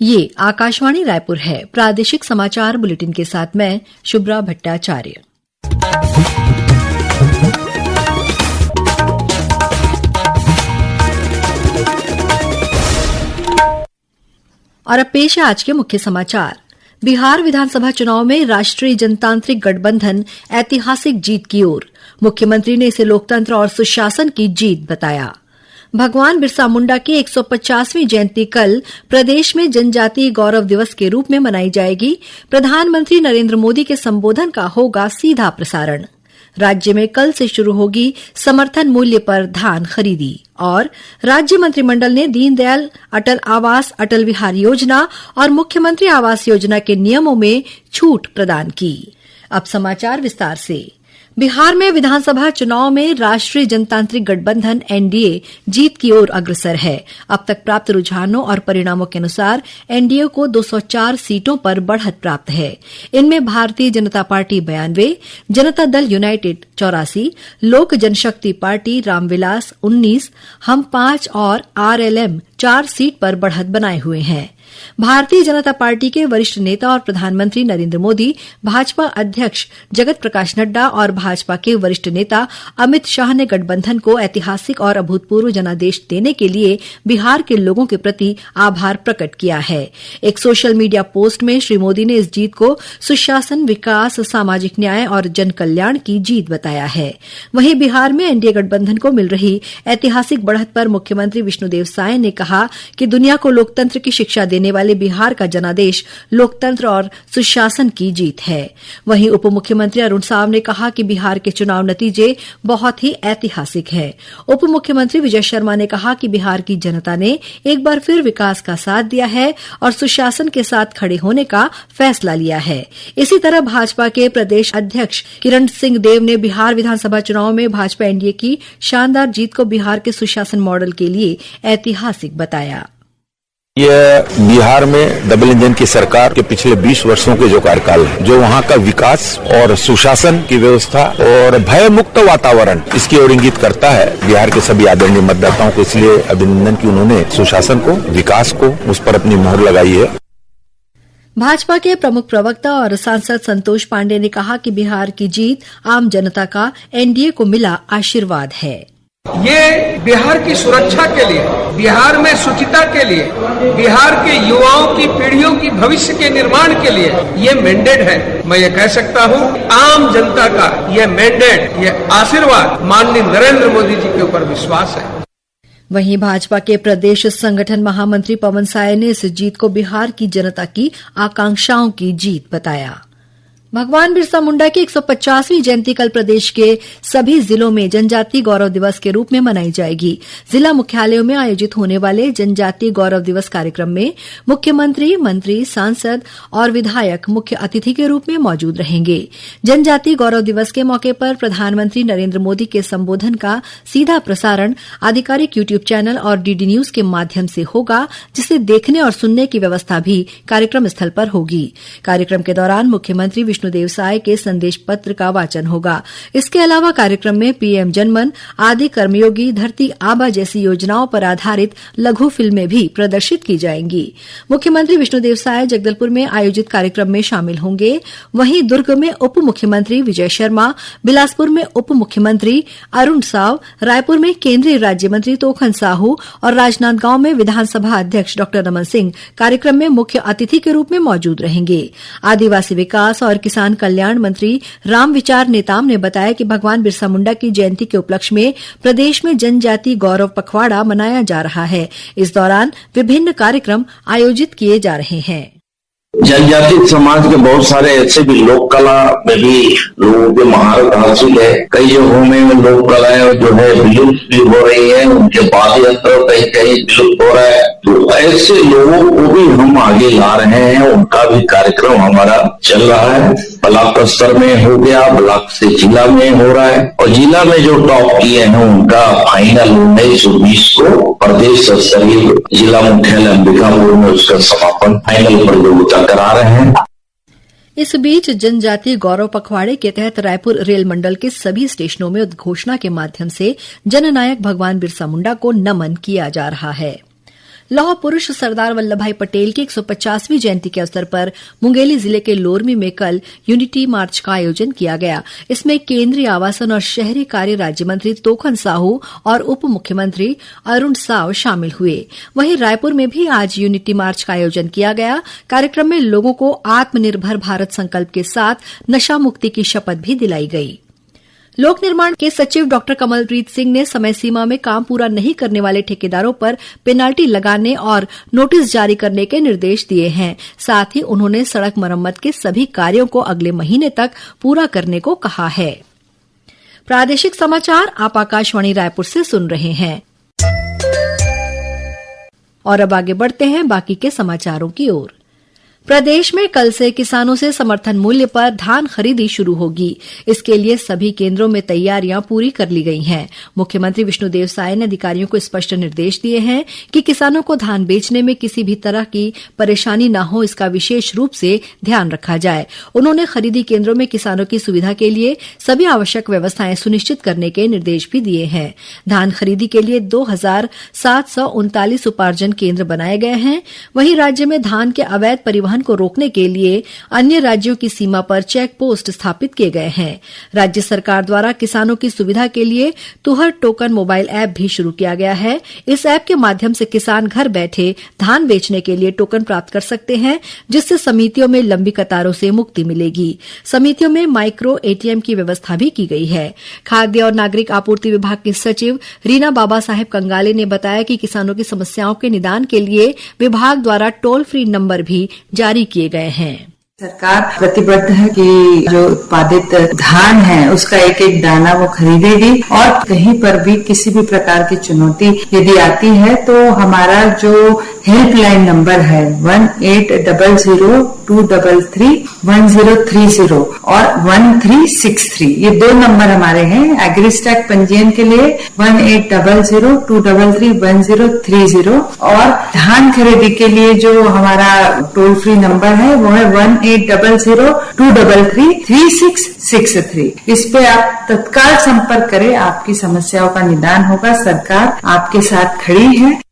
ये आकाशवाणी रायपुर है। प्रादेशिक समाचार बुलेटिन के साथ मैं शुभ्रा भट्टाचार्य। और अब पेश है आज के मुख्य समाचार। बिहार विधानसभा चुनाव में राष्ट्रीय जनतांत्रिक गठबंधन ऐतिहासिक जीत की ओर। मुख्यमंत्री ने इसे लोकतंत्र और सुशासन की जीत बताया। भगवान बिरसा मुंडा की 150वीं जयंती कल प्रदेश में जनजातीय गौरव दिवस के रूप में मनाई जाएगी। प्रधानमंत्री नरेंद्र मोदी के संबोधन का होगा सीधा प्रसारण। राज्य में कल से शुरू होगी समर्थन मूल्य पर धान खरीदी। और राज्य मंत्रिमंडल ने दीनदयाल अटल आवास अटल विहार योजना और मुख्यमंत्री आवास योजना के नियमों में छूट प्रदान की। अब समाचार विस्तार से। बिहार में विधानसभा चुनाव में राष्ट्रीय जनतांत्रिक गठबंधन एनडीए जीत की ओर अग्रसर है। अब तक प्राप्त रुझानों और परिणामों के अनुसार एनडीए को 204 सीटों पर बढ़त प्राप्त है। इनमें भारतीय जनता पार्टी 92, जनता दल यूनाइटेड 84, लोक जनशक्ति पार्टी रामविलास 19, हम 5 और आरएलएम 4 सीट पर बढ़त बनाए हुए हैं। भारतीय जनता पार्टी के वरिष्ठ नेता और प्रधानमंत्री नरेंद्र मोदी, भाजपा अध्यक्ष जगत प्रकाश नड्डा और भाजपा के वरिष्ठ नेता अमित शाह ने गठबंधन को ऐतिहासिक और अभूतपूर्व जनादेश देने के लिए बिहार के लोगों के प्रति आभार प्रकट किया है। एक सोशल मीडिया पोस्ट में श्री मोदी ने इस जीत को सुशासन, विकास, सामाजिक न्याय और जन कल्याण की जीत बताया है। वहीं बिहार में एनडीए गठबंधन को मिल रही ऐतिहासिक बढ़त पर मुख्यमंत्री विष्णुदेव साय ने कहा कि दुनिया को लोकतंत्र की शिक्षा देने वाले बिहार का जनादेश लोकतंत्र और सुशासन की जीत है। वहीं उप मुख्यमंत्री अरुण साव ने कहा कि बिहार के चुनाव नतीजे बहुत ही ऐतिहासिक है। उप मुख्यमंत्री विजय शर्मा ने कहा कि बिहार की जनता ने एक बार फिर विकास का साथ दिया है और सुशासन के साथ खड़े होने का फैसला लिया है। इसी तरह भाजपा के प्रदेश अध्यक्ष किरण सिंह देव ने बिहार विधानसभा चुनाव में भाजपा एनडीए की शानदार जीत को बिहार के सुशासन मॉडल के लिए ऐतिहासिक बताया। ये बिहार में डबल इंजन की सरकार के पिछले 20 वर्षों के जो कार्यकाल है, जो वहाँ का विकास और सुशासन की व्यवस्था और भय मुक्त वातावरण, इसकी ओर इंगित करता है। बिहार के सभी आदरणीय मतदाताओं को इसलिए अभिनंदन कि उन्होंने सुशासन को, विकास को, उस पर अपनी मोहर लगाई है। भाजपा के प्रमुख प्रवक्ता और सांसद संतोष पांडे ने कहा कि बिहार की जीत आम जनता का एनडीए को मिला आशीर्वाद है। ये बिहार की सुरक्षा के लिए, बिहार में शुचिता के लिए, बिहार के युवाओं की पीढ़ियों की भविष्य के निर्माण के लिए ये मैंडेट है। मैं ये कह सकता हूँ, आम जनता का ये मैंडेट, ये आशीर्वाद माननीय नरेंद्र मोदी जी के ऊपर विश्वास है। वहीं भाजपा के प्रदेश संगठन महामंत्री पवन साय ने इस जीत को बिहार की जनता की आकांक्षाओं की जीत बताया। भगवान बिरसा मुंडा की 150वीं जयंती कल प्रदेश के सभी जिलों में जनजातीय गौरव दिवस के रूप में मनाई जाएगी। जिला मुख्यालयों में आयोजित होने वाले जनजातीय गौरव दिवस कार्यक्रम में मुख्यमंत्री, मंत्री, सांसद और विधायक मुख्य अतिथि के रूप में मौजूद रहेंगे। जनजातीय गौरव दिवस के मौके पर प्रधानमंत्री नरेंद्र मोदी के संबोधन का सीधा प्रसारण आधिकारिक यूट्यूब चैनल और डीडी न्यूज के माध्यम से होगा, जिसे देखने और सुनने की व्यवस्था भी कार्यक्रम स्थल पर होगी। कार्यक्रम के दौरान मुख्यमंत्री विष्णुदेव साय के संदेश पत्र का वाचन होगा। इसके अलावा कार्यक्रम में पीएम जनमन, आदि कर्मयोगी, धरती आबा जैसी योजनाओं पर आधारित लघु फिल्में भी प्रदर्शित की जाएंगी। मुख्यमंत्री विष्णुदेव साय जगदलपुर में आयोजित कार्यक्रम में शामिल होंगे। वहीं दुर्ग में उप मुख्यमंत्री विजय शर्मा, बिलासपुर में उप मुख्यमंत्री अरुण साव, रायपुर में केंद्रीय राज्य मंत्री तोखन साहू और राजनांदगांव में विधानसभा अध्यक्ष डॉ रमन सिंह कार्यक्रम में मुख्य अतिथि के रूप में मौजूद रहेंगे। आदिवासी विकास और किसान कल्याण मंत्री रामविचार नेताम ने बताया कि भगवान बिरसा मुंडा की जयंती के उपलक्ष्य में प्रदेश में जनजातीय गौरव पखवाड़ा मनाया जा रहा है। इस दौरान विभिन्न कार्यक्रम आयोजित किए जा रहे हैं। जनजातीय समाज के बहुत सारे ऐसे भी लोक कला में भी लोगों के महारत हासिल है। कई जगहों में लोक कलाएं जो है विलुप्त भी हो रही है, उनके वाद्य यंत्र कहीं कहीं विलुप्त हो रहा है। तो ऐसे लोगों को भी हम आगे ला रहे हैं, उनका भी कार्यक्रम हमारा चल रहा है। ब्लॉक स्तर में हो गया, ब्लॉक से जिला में हो रहा है और जिला में जो टॉप किए हैं उनका फाइनल 19-20 को प्रदेश स्तरीय जिला मुख्यालय अंबिकापुर में उसका समापन फाइनल प्रतियोगिता करा रहे हैं। इस बीच जनजातीय गौरव पखवाड़े के तहत रायपुर रेल मंडल के सभी स्टेशनों में उद्घोषणा के माध्यम से जननायक भगवान बिरसा मुंडा को नमन किया जा रहा है। लौह पुरुष सरदार वल्लभभाई पटेल की 150वीं जयंती के अवसर पर मुंगेली जिले के लोरमी में कल यूनिटी मार्च का आयोजन किया गया। इसमें केंद्रीय आवासन और शहरी कार्य राज्य मंत्री तोखन साहू और उप मुख्यमंत्री अरुण साव शामिल हुए। वहीं रायपुर में भी आज यूनिटी मार्च का आयोजन किया गया। कार्यक्रम में लोगों को आत्मनिर्भर भारत संकल्प के साथ नशा मुक्ति की शपथ भी दिलाई गई। लोक निर्माण के सचिव डॉक्टर कमलप्रीत सिंह ने समय सीमा में काम पूरा नहीं करने वाले ठेकेदारों पर पेनाल्टी लगाने और नोटिस जारी करने के निर्देश दिए हैं। साथ ही उन्होंने सड़क मरम्मत के सभी कार्यों को अगले महीने तक पूरा करने को कहा है। प्रादेशिक समाचार आप आकाशवाणी रायपुर से सुन रहे हैं और अब आगे बढ़ते हैं बाकी के समाचारों की ओर। प्रदेश में कल से किसानों से समर्थन मूल्य पर धान खरीदी शुरू होगी। इसके लिए सभी केंद्रों में तैयारियां पूरी कर ली गई हैं। मुख्यमंत्री विष्णुदेव साय ने अधिकारियों को स्पष्ट निर्देश दिए हैं कि किसानों को धान बेचने में किसी भी तरह की परेशानी न हो, इसका विशेष रूप से ध्यान रखा जाए। उन्होंने खरीदी केंद्रों में किसानों की सुविधा के लिए सभी आवश्यक व्यवस्थाएं सुनिश्चित करने के निर्देश भी दिए हैं। धान खरीदी के लिए 2739 उपार्जन केंद्र बनाए गए हैं। वहीं राज्य में धान के अवैध परिवहन को रोकने के लिए अन्य राज्यों की सीमा पर चेक पोस्ट स्थापित किए गए हैं। राज्य सरकार द्वारा किसानों की सुविधा के लिए तुहर टोकन मोबाइल ऐप भी शुरू किया गया है। इस ऐप के माध्यम से किसान घर बैठे धान बेचने के लिए टोकन प्राप्त कर सकते हैं, जिससे समितियों में लंबी कतारों से मुक्ति मिलेगी। समितियों में माइक्रो एटीएम की व्यवस्था भी की गई है। खाद्य और नागरिक आपूर्ति विभाग की सचिव रीना बाबा साहेब कंगाले ने बताया कि किसानों की समस्याओं के निदान के लिए विभाग द्वारा टोल फ्री नंबर भी जारी किए गए हैं। सरकार प्रतिबद्ध है कि जो उत्पादित धान है उसका एक एक दाना वो खरीदेगी और कहीं पर भी किसी भी प्रकार की चुनौती यदि आती है तो हमारा जो हेल्पलाइन नंबर है 1800-233-1030 और 1363, ये 2 नंबर हमारे हैं। एग्रीस्टैक पंजीयन के लिए 1800-233-1030 और धान खरीदी के लिए जो हमारा टोल फ्री नंबर है वो है 1800-233-3663। इस पे आप तत्काल संपर्क करें, आपकी समस्याओं का निदान होगा। सरकार आपके साथ खड़ी है।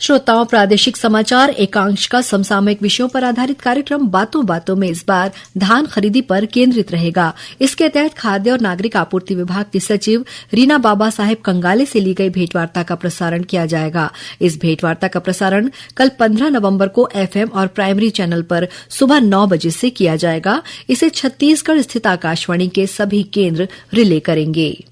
श्रोताओं, प्रादेशिक समाचार एकांश का समसामयिक विषयों पर आधारित कार्यक्रम बातों बातों में इस बार धान खरीदी पर केंद्रित रहेगा। इसके तहत खाद्य और नागरिक आपूर्ति विभाग की सचिव रीना बाबा साहेब कंगाले से ली गई भेंटवार्ता का प्रसारण किया जाएगा। इस भेंटवार्ता का प्रसारण कल 15 नवंबर को एफएम और प्राइमरी चैनल पर सुबह 9 बजे से किया जाएगा। इसे छत्तीसगढ़ स्थित आकाशवाणी के सभी केंद्र रिले करेंगे।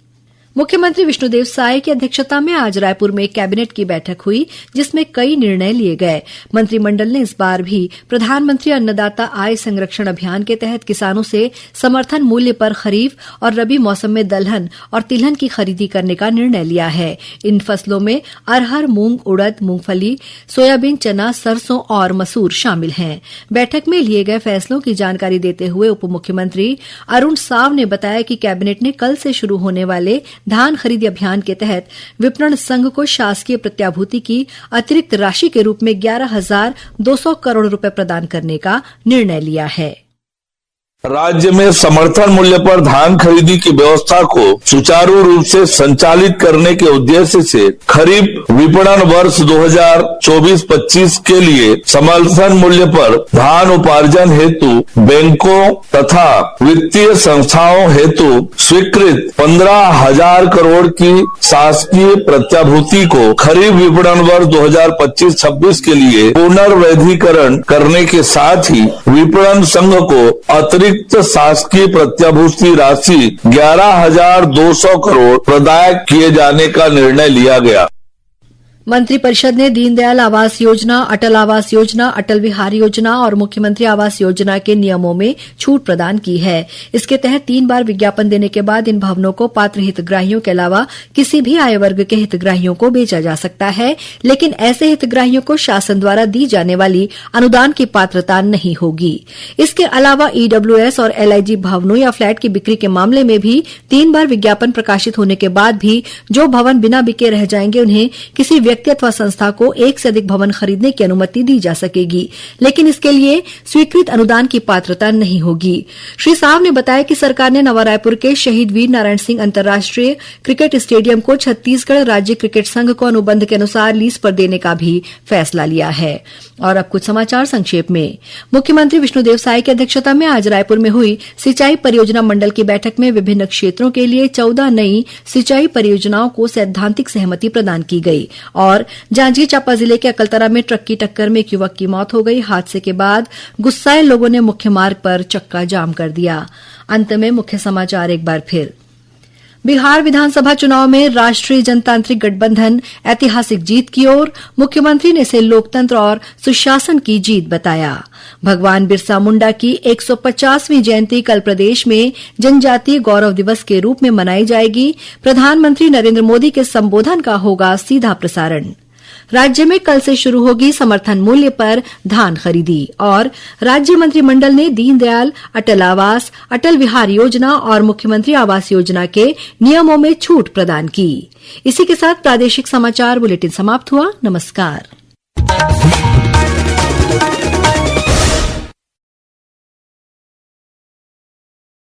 मुख्यमंत्री विष्णुदेव साय की अध्यक्षता में आज रायपुर में कैबिनेट की बैठक हुई, जिसमें कई निर्णय लिए गए। मंत्रिमंडल ने इस बार भी प्रधानमंत्री अन्नदाता आय संरक्षण अभियान के तहत किसानों से समर्थन मूल्य पर खरीफ और रबी मौसम में दलहन और तिलहन की खरीदी करने का निर्णय लिया है। इन फसलों में अरहर, मूंग, उड़द, मूंगफली, सोयाबीन, चना, सरसों और मसूर शामिल हैं। बैठक में लिए गए फैसलों की जानकारी देते हुए उप मुख्यमंत्री अरुण साव ने बताया कि कैबिनेट ने कल से शुरू होने वाले धान खरीदी अभियान के तहत विपणन संघ को शासकीय प्रत्याभूति की अतिरिक्त राशि के रूप में 11,200 करोड़ रुपए प्रदान करने का निर्णय लिया है। राज्य में समर्थन मूल्य पर धान खरीदी की व्यवस्था को सुचारू रूप से संचालित करने के उद्देश्य से खरीफ विपणन वर्ष 2024-25 के लिए समर्थन मूल्य पर धान उपार्जन हेतु बैंकों तथा वित्तीय संस्थाओं हेतु स्वीकृत 15,000 करोड़ की शासकीय प्रत्याभूति को खरीफ विपणन वर्ष 2025-26 के लिए पुनर्वैधीकरण करने के साथ ही विपणन संघ को अतिरिक्त शासकीय प्रत्याभूति राशि 11,200 करोड़ प्रदान किए जाने का निर्णय लिया गया। मंत्रिपरिषद ने दीनदयाल आवास योजना, अटल आवास योजना, अटल विहार योजना और मुख्यमंत्री आवास योजना के नियमों में छूट प्रदान की है। इसके तहत 3 बार विज्ञापन देने के बाद इन भवनों को पात्र हितग्राहियों के अलावा किसी भी आय वर्ग के हितग्राहियों को बेचा जा सकता है, लेकिन ऐसे हितग्राहियों को शासन द्वारा दी जाने वाली अनुदान की पात्रता नहीं होगी। इसके अलावा ईडब्ल्यूएस और एलआईजी भवनों या फ्लैट की बिक्री के मामले में भी 3 बार विज्ञापन प्रकाशित होने के बाद भी जो भवन बिना बिके रह जाएंगे, उन्हें किसी व्यक्ति अथवा संस्था को एक से अधिक भवन खरीदने की अनुमति दी जा सकेगी, लेकिन इसके लिए स्वीकृत अनुदान की पात्रता नहीं होगी। श्री साव ने बताया कि सरकार ने नवा रायपुर के शहीद वीर नारायण सिंह अंतर्राष्ट्रीय क्रिकेट स्टेडियम को छत्तीसगढ़ राज्य क्रिकेट संघ को अनुबंध के अनुसार लीज पर देने का भी फैसला लिया है। और अब कुछ समाचार संक्षेप में। मुख्यमंत्री विष्णुदेव साय की अध्यक्षता में आज रायपुर में हुई सिंचाई परियोजना मंडल की बैठक में विभिन्न क्षेत्रों के लिए 14 नई सिंचाई परियोजनाओं को सैद्धांतिक सहमति प्रदान की गई। और जांजगीर चांपा जिले के अकलतरा में ट्रक की टक्कर में एक युवक की मौत हो गई। हादसे के बाद गुस्साए लोगों ने मुख्य मार्ग पर चक्का जाम कर दिया। अंत में मुख्य समाचार एक बार फिर। बिहार विधानसभा चुनाव में राष्ट्रीय जनतांत्रिक गठबंधन ऐतिहासिक जीत की ओर, मुख्यमंत्री ने इसे लोकतंत्र और सुशासन की जीत बताया। भगवान बिरसा मुंडा की 150वीं जयंती कल प्रदेश में जनजातीय गौरव दिवस के रूप में मनाई जाएगी। प्रधानमंत्री नरेंद्र मोदी के संबोधन का होगा सीधा प्रसारण। राज्य में कल से शुरू होगी समर्थन मूल्य पर धान खरीदी। और राज्य मंत्रिमंडल ने दीनदयाल अटल आवास, अटल विहार योजना और मुख्यमंत्री आवास योजना के नियमों में छूट प्रदान की। इसी के साथ प्रादेशिक समाचार बुलेटिन समाप्त हुआ। नमस्कार।